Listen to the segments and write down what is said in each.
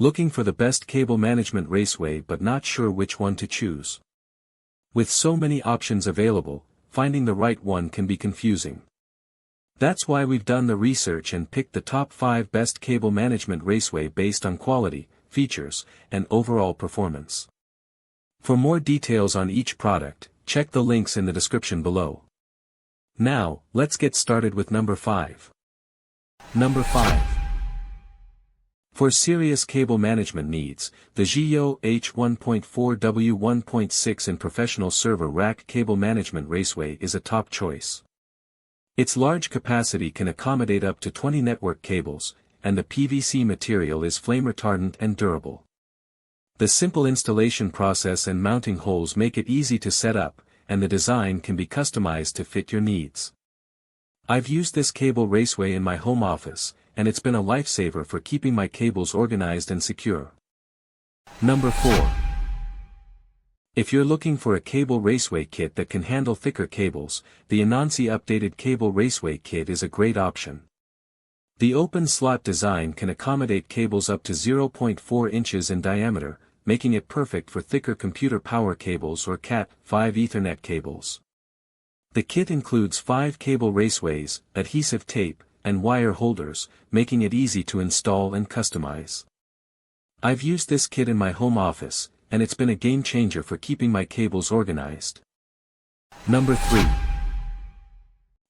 Looking for the best cable management raceway but not sure which one to choose? With so many options available, finding the right one can be confusing. That's why we've done the research and picked the top 5 best cable management raceway based on quality, features, and overall performance. For more details on each product, check the links in the description below. Now, let's get started with number 5. Number 5. For serious cable management needs, the ZhiYo H1.4W1.6 in professional server rack cable management raceway is a top choice. Its large capacity can accommodate up to 20 network cables, and the PVC material is flame retardant and durable. The simple installation process and mounting holes make it easy to set up, and the design can be customized to fit your needs. I've used this cable raceway in my home office, and it's been a lifesaver for keeping my cables organized and secure. Number 4. If you're looking for a cable raceway kit that can handle thicker cables, the ENONCI updated cable raceway kit is a great option. The open slot design can accommodate cables up to 0.4 inches in diameter, making it perfect for thicker computer power cables or Cat5 Ethernet cables. The kit includes 5 cable raceways, adhesive tape, and wire holders, making it easy to install and customize. I've used this kit in my home office, and it's been a game changer for keeping my cables organized. Number 3.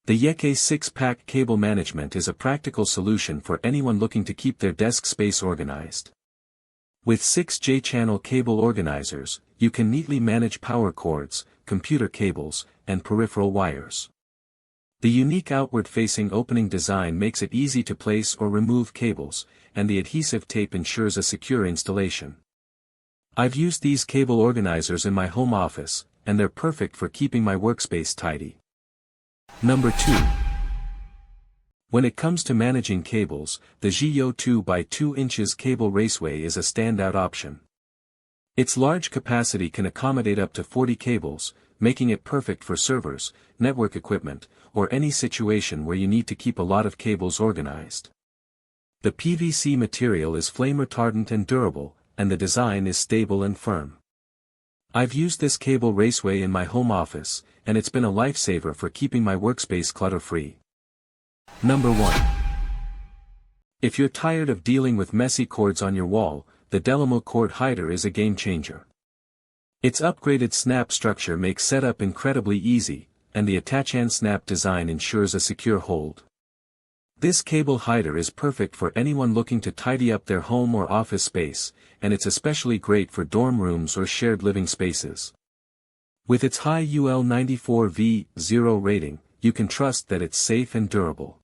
The YECAYE 6-pack cable management is a practical solution for anyone looking to keep their desk space organized. With 6 J-channel cable organizers, you can neatly manage power cords, computer cables, and peripheral wires. The unique outward-facing opening design makes it easy to place or remove cables, and the adhesive tape ensures a secure installation. I've used these cable organizers in my home office, and they're perfect for keeping my workspace tidy. Number 2. When it comes to managing cables, the ZhiYo 2x2 inches cable raceway is a standout option. Its large capacity can accommodate up to 40 cables, making it perfect for servers, network equipment, or any situation where you need to keep a lot of cables organized. The PVC material is flame retardant and durable, and the design is stable and firm. I've used this cable raceway in my home office, and it's been a lifesaver for keeping my workspace clutter-free. Number 1. If you're tired of dealing with messy cords on your wall, the Delamu Cord Hider is a game changer. Its upgraded snap structure makes setup incredibly easy, and the attach and snap design ensures a secure hold. This cable hider is perfect for anyone looking to tidy up their home or office space, and it's especially great for dorm rooms or shared living spaces. With its high UL94V0 rating, you can trust that it's safe and durable.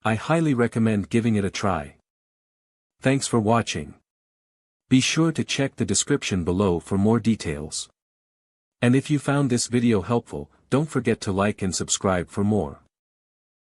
I highly recommend giving it a try. Thanks for watching. Be sure to check the description below for more details. And if you found this video helpful, don't forget to like and subscribe for more.